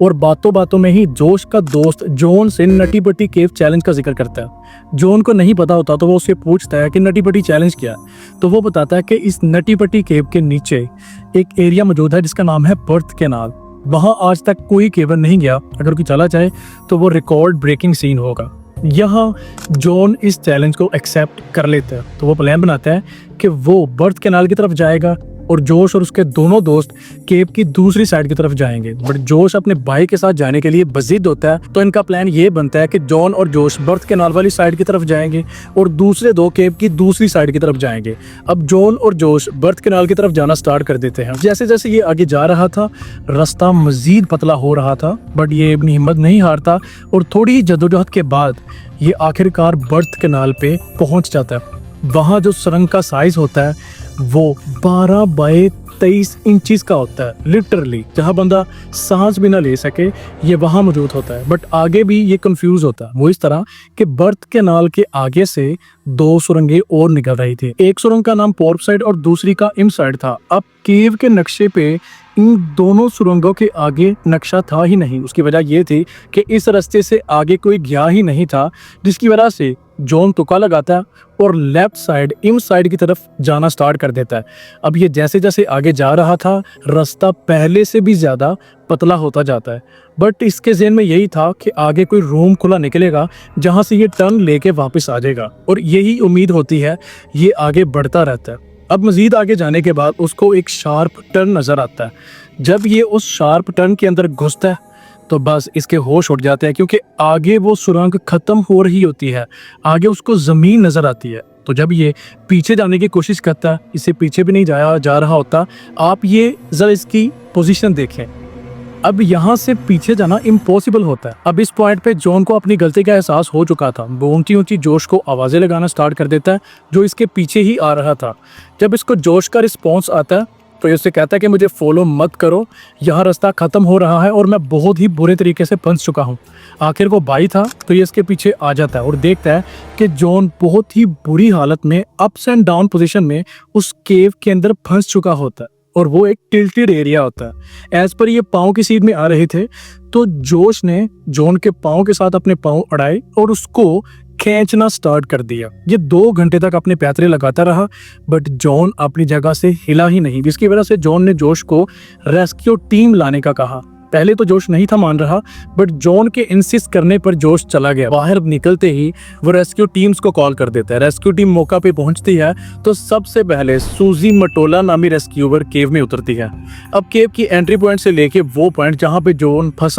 और बातों बातों में ही जोश का दोस्त जॉन से नटी बटी केव चैलेंज का जिक्र करता है। जॉन को नहीं पता होता तो वो उससे पूछता है कि नटी बटी चैलेंज क्या है। तो वो बताता है कि इस नटी बटी केव के नीचे एक एरिया मौजूद है जिसका नाम है बर्थ कैनाल। वहां आज तक कोई केवर नहीं गया, अगर कोई चला जाए तो वो रिकॉर्ड ब्रेकिंग सीन होगा। यहाँ जॉन इस चैलेंज को एक्सेप्ट कर लेता है, तो वो प्लान बनाता है कि वो बर्थ कैनाल की तरफ जाएगा और जोश और उसके दोनों दोस्त केव की दूसरी साइड की तरफ जाएंगे। बट जोश अपने भाई के साथ जाने के लिए बजिद होता है, तो इनका प्लान ये बनता है कि जॉन और जोश बर्थ कैनाल वाली साइड की तरफ जाएंगे और दूसरे दो केव की दूसरी साइड की तरफ जाएंगे। अब जॉन और जोश बर्थ कैनाल की तरफ जाना स्टार्ट कर देते हैं। जैसे जैसे ये आगे जा रहा था रास्ता मजीद पतला हो रहा था, बट ये अपनी हिम्मत नहीं हारता और थोड़ी जद्दोजहद के बाद ये आखिरकार बर्थ कैनाल पे पहुंच जाता है। वहाँ जो सुरंग का साइज होता है वो 12 बाय 23 इंचेस का होता है। लिटरली जहाँ बंदा सांस भी ना ले सके ये वहाँ मौजूद होता है। बट आगे भी ये कंफ्यूज होता है, वो इस तरह कि बर्थ कैनाल के आगे से दो सुरंगें और निकल रही थी। एक सुरंग का नाम पोर्प साइड और दूसरी का इम साइड था। अब केव के नक्शे पे इन दोनों सुरंगों के आगे नक्शा था ही नहीं। उसकी वजह ये थी कि इस रास्ते से आगे कोई गया ही नहीं था, जिसकी वजह से जॉन तुक्का लगाता है और लेफ्ट साइड इम साइड की तरफ जाना स्टार्ट कर देता है। अब ये जैसे जैसे आगे जा रहा था रास्ता पहले से भी ज़्यादा पतला होता जाता है। बट इसके ज़हन में यही था कि आगे कोई रूम खुला निकलेगा जहाँ से ये टर्न लेके वापस आ जाएगा, और यही उम्मीद होती है। ये आगे बढ़ता रहता है। अब मज़ीद आगे जाने के बाद उसको एक शार्प टर्न नज़र आता है। जब ये उस शार्प टर्न के अंदर घुसता है तो बस इसके होश उड़ जाते हैं, क्योंकि आगे वो सुरंग ख़त्म हो रही होती है। आगे उसको ज़मीन नज़र आती है। तो जब ये पीछे जाने की कोशिश करता है, इससे पीछे भी नहीं जा रहा होता। आप ये ज़रा इसकी पोजीशन देखें। अब यहाँ से पीछे जाना इम्पॉसिबल होता है। अब इस पॉइंट पे जॉन को अपनी गलती का एहसास हो चुका था। वो ऊंची ऊंची जोश को आवाज़ें लगाना स्टार्ट कर देता है जो इसके पीछे ही आ रहा था। जब इसको जोश का रिस्पॉन्स आता है तो ये उससे कहता है कि मुझे फॉलो मत करो, यहाँ रास्ता ख़त्म हो रहा है और मैं बहुत ही बुरे तरीके से फंस चुका हूँ। आखिर वो भाई था तो ये इसके पीछे आ जाता है और देखता है कि जॉन बहुत ही बुरी हालत में अप्स एंड डाउन पोजीशन में उस केव के अंदर फंस चुका होता है, और वो एक टिल्टेड एरिया होता है। एज पर ये पाँव की सीध में आ रहे थे तो जोश ने जॉन के पाँव के साथ अपने पाँव अड़ाए और उसको खींचना स्टार्ट कर दिया। ये 2 घंटे तक अपने पैतरे लगाता रहा, बट जॉन अपनी जगह से हिला ही नहीं, जिसकी वजह से जॉन ने जोश को रेस्क्यू टीम लाने का कहा। पहले तो जोश नहीं था मान रहा, बट जॉन के इंसिस्ट करने पर जोश चला गया। बाहर निकलते ही वो रेस्क्यू टीम्स को कॉल कर देता है। रेस्क्यू टीम मौका पे पहुंचती है तो सबसे पहले सूजी मटोला नामी रेस्क्यूअर केव में उतरती है। अब केव की एंट्री पॉइंट से लेके वो पॉइंट जहां पे जॉन फंसा